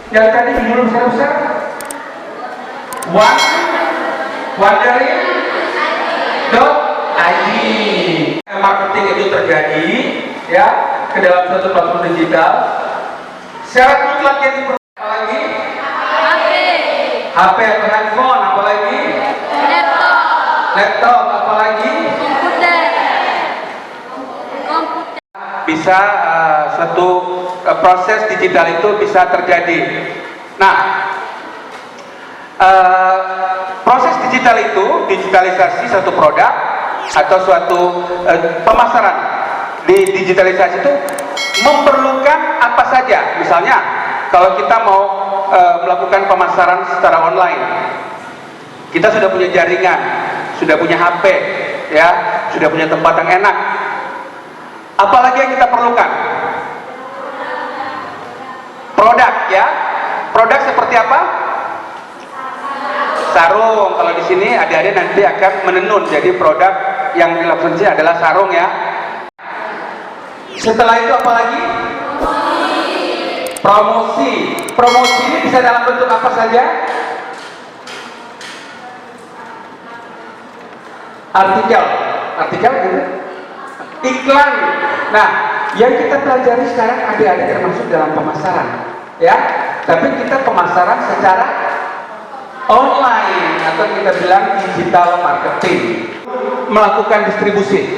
Yang tadi judul besar-besar wandering.id. Marketing itu terjadi ya ke dalam suatu platform digital. Syarat mutlak yang diperlukan apalagi? HP atau handphone, apalagi? Laptop, apalagi? Komputer. Bisa suatu proses digital itu bisa terjadi. Nah, proses digital itu, digitalisasi suatu produk atau suatu pemasaran di digitalisasi itu memerlukan apa saja. Misalnya, kalau kita mau melakukan pemasaran secara online, kita sudah punya jaringan, sudah punya HP, ya, sudah punya tempat yang enak. Apalagi yang kita perlukan? Produk, ya. Produk seperti apa? Sarung. Kalau di sini adik-adik nanti akan menenun. Jadi produk yang dilakukan di sini adalah sarung, ya. Setelah itu apa lagi? Promosi. Promosi ini bisa dalam bentuk apa saja? Artikel. Artikel gitu. Iklan. Nah, yang kita pelajari sekarang adik-adik termasuk dalam pemasaran, ya. Tapi kita pemasaran secara online atau kita bilang digital marketing, melakukan distribusi.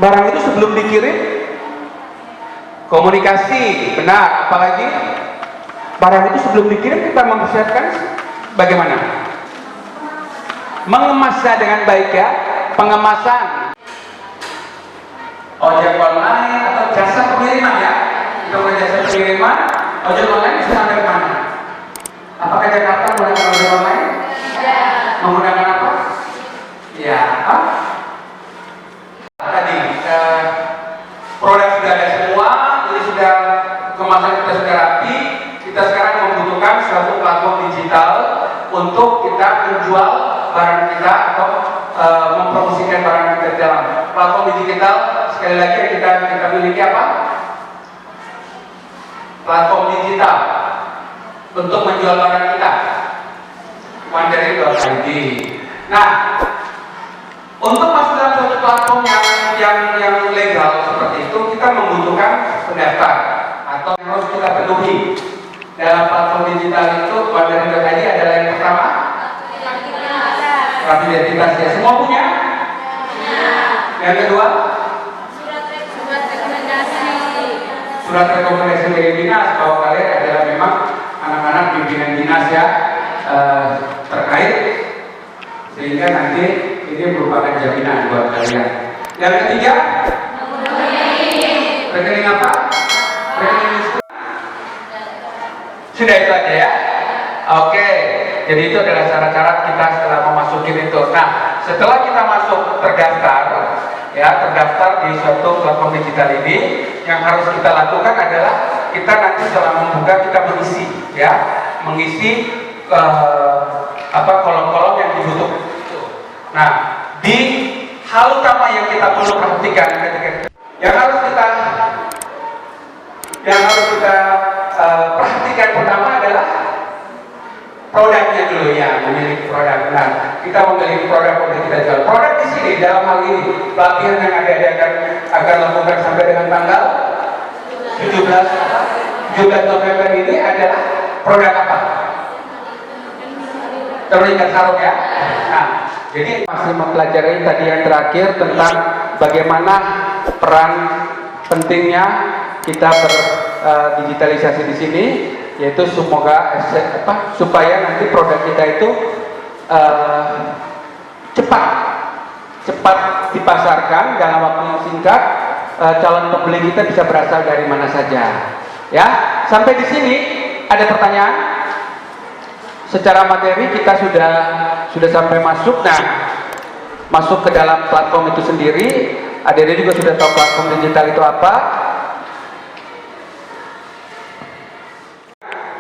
Barang itu sebelum dikirim komunikasi, benar. Apalagi barang itu sebelum dikirim kita mempersiapkan bagaimana? Mengemasnya dengan baik, ya. Pengemasan, ojek online atau jasa pengiriman, ya. Kita punya jasa pengiriman, ojek online bisa sampai ke mana? Apakah Jakarta menggunakan ojek online? Ya. Menggunakan apa? Ya, tadi produk sudah ada semua, jadi sudah kemasan kita sudah rapi. Kita sekarang membutuhkan suatu platform digital untuk kita menjual barang kita atau mempromosikan barang kita di dalam platform digital. Sekali lagi yang kita miliki apa? Platform digital untuk menjual barang kita. Wandering.id. Nah, untuk masuk dalam suatu platform yang legal seperti itu, kita membutuhkan pendaftar atau yang harus kita penuhi. Dalam platform digital itu, Wandering.id adalah yang pertama, kartu identitas, ya. Semua punya? Yang kedua, surat rekomendasi dari dinas bahwa kalian adalah memang anak-anak pimpinan dinas, ya, terkait, sehingga nanti ini merupakan jaminan buat kalian. Yang ketiga, rekening apa? Rekening sudah itu aja, ya. Oke, jadi itu adalah syarat-syarat kita setelah memasukin itu. Nah, setelah kita masuk terdaftar, ya, terdaftar di suatu platform digital ini, yang harus kita lakukan adalah kita nanti setelah membuka kita mengisi, ya, mengisi kolom-kolom yang dibutuhkan. Nah, di hal utama yang kita perlu perhatikan yang harus kita perhatikan pertama adalah produknya dulu, ya, memiliki produk. Nah, kita memiliki produk untuk kita jual. Produk di sini dalam hal ini pelatihan yang akan lakukan sampai dengan tanggal 17 November ini adalah produk apa? Terikat sarung, ya. Nah, jadi masih mempelajari tadi yang terakhir tentang bagaimana peran pentingnya kita berdigitalisasi di sini, yaitu semoga supaya nanti produk kita itu cepat dipasarkan dalam waktu yang singkat. Calon pembeli kita bisa berasal dari mana saja, ya. Sampai di sini ada pertanyaan? Secara materi kita sudah sampai masuk. Nah, masuk ke dalam platform itu sendiri. Adik-adik juga sudah tahu platform digital itu apa.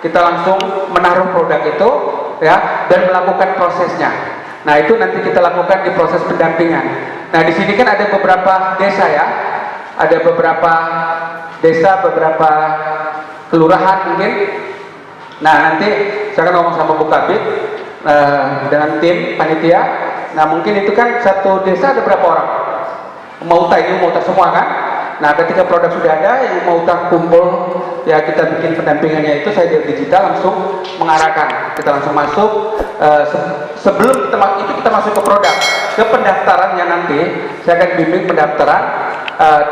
Kita langsung menaruh produk itu, ya, dan melakukan prosesnya. Nah, itu nanti kita lakukan di proses pendampingan. Nah, di sini kan ada beberapa desa, ya. ada beberapa desa, beberapa kelurahan mungkin. Nah, nanti saya akan ngomong sama Bu Kabid dengan tim panitia. Nah, mungkin itu kan satu desa ada berapa orang? Mau semua kan? Nah, ketika produk sudah ada, yang mau kumpul, ya kita bikin pendampingannya itu saya digital langsung mengarahkan. Kita langsung masuk sebelum kita masuk ke produk, ke pendaftarannya nanti saya akan bimbing pendaftaran.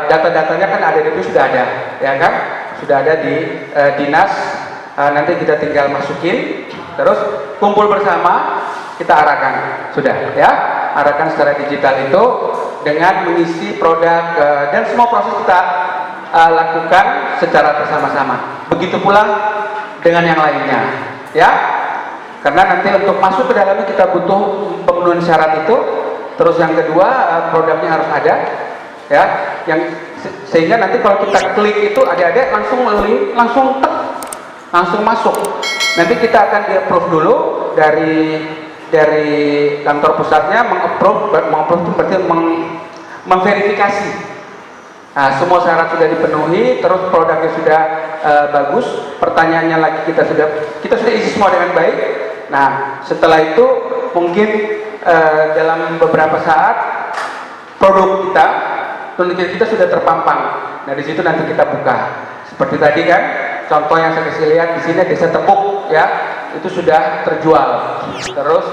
Data-datanya kan ada itu sudah ada, ya kan? Sudah ada di dinas. Nanti kita tinggal masukin, terus kumpul bersama, kita arahkan, sudah, ya, arahkan secara digital itu dengan mengisi produk dan semua proses kita lakukan secara bersama-sama. Begitu pula dengan yang lainnya, ya. Karena nanti untuk masuk ke dalamnya kita butuh pemenuhan syarat itu. Terus yang kedua produknya harus ada, ya. Sehingga nanti kalau kita klik itu adik-adik langsung masuk. Nanti kita akan di-approve dulu dari kantor pusatnya, meng-approve itu berarti memverifikasi. Nah, semua syarat sudah dipenuhi, terus produknya sudah bagus, pertanyaannya lagi kita sudah isi semua dengan baik. Nah, setelah itu mungkin dalam beberapa saat produk kita sudah terpampang. Nah, di situ nanti kita buka. Seperti tadi kan, contoh yang saya kasih lihat di sini Desa Tepuk, ya, itu sudah terjual. Terus,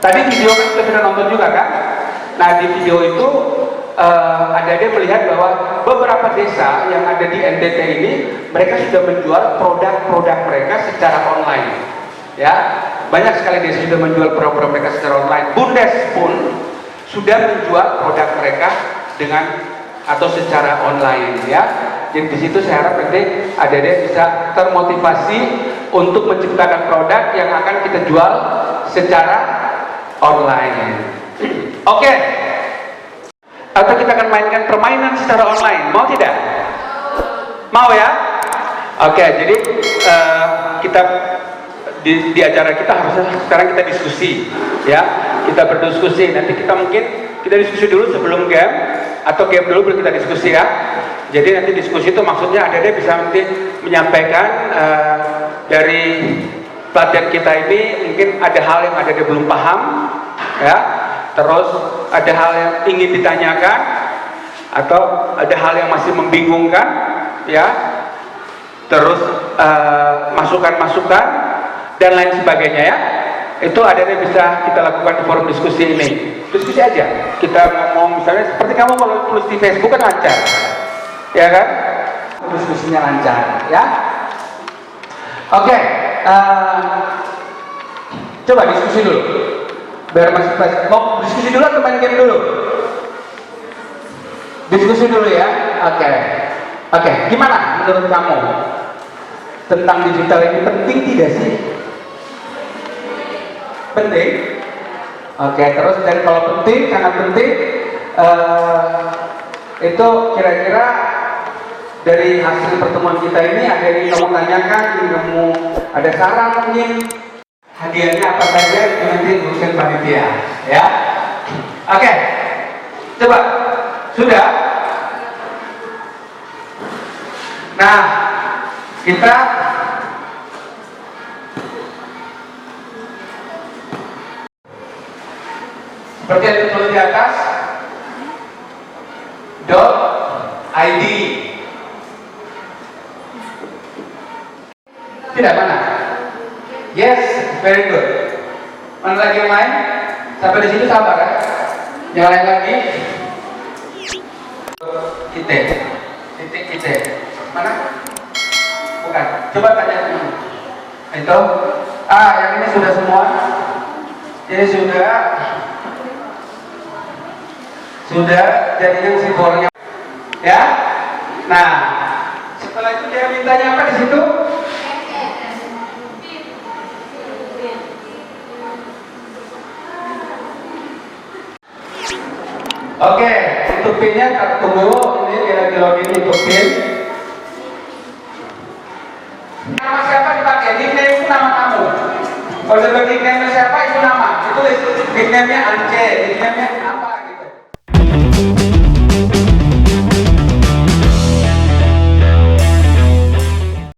tadi video kan kita sudah nonton juga kan? Nah, di video itu ada melihat bahwa beberapa desa yang ada di NTT ini mereka sudah menjual produk-produk mereka secara online, ya. Banyak sekali desa sudah menjual produk mereka secara online. Bundes pun sudah menjual produk mereka dengan atau secara online, ya. Jadi di situ saya harap nanti adik-adik bisa termotivasi untuk menciptakan produk yang akan kita jual secara online. Oke. Atau kita akan mainkan permainan secara online, mau tidak? Mau ya? Oke, jadi kita di acara kita harusnya sekarang kita diskusi, ya. Kita berdiskusi. Nanti kita diskusi dulu sebelum game, atau game dulu baru kita diskusi, ya. Jadi nanti diskusi itu maksudnya adik-adik bisa nanti menyampaikan dari pelatihan kita ini mungkin ada hal yang adik-adik belum paham, ya. Terus ada hal yang ingin ditanyakan atau ada hal yang masih membingungkan, ya. Terus masukan-masukan dan lain sebagainya, ya. Itu adik-adik bisa kita lakukan di forum diskusi ini. Diskusi aja. Kita ngomong misalnya seperti kamu kalau tulis di Facebook kan lancar, ya kan? Diskusinya lancar, ya. Oke, coba diskusi dulu. Biar masih pas. Mau diskusi dulu atau main game dulu? Diskusi dulu, ya. Oke. Gimana menurut kamu tentang digital ini, penting tidak sih? Penting. Oke, terus dan kalau penting, sangat penting, itu kira-kira dari hasil pertemuan kita ini ada yang kamu tanyakan, yang kamu ada saran mungkin, hadiahnya apa saja itu nanti urusan panitia, ya. Oke, coba sudah. Nah, kita seperti yang ditulis di atas, .id. Tidak, mana? Yes, very good. Mana lagi yang lain? Sampai di situ sabar, ya. Yang lain lagi? Titik. Mana? Bukan. Coba tanya teman. Itu. Yang ini sudah semua. Ini sudah jaringan simbolnya, ya. Nah, setelah itu dia mintanya apa di situ? Oke, untuk PIN-nya tunggu, ini dia lagi login untuk PIN. Nama siapa dipakai? Nickname itu nama kamu. Kalau sudah nickname siapa itu nama. Itu nickname-nya Ance, nickname-nya apa?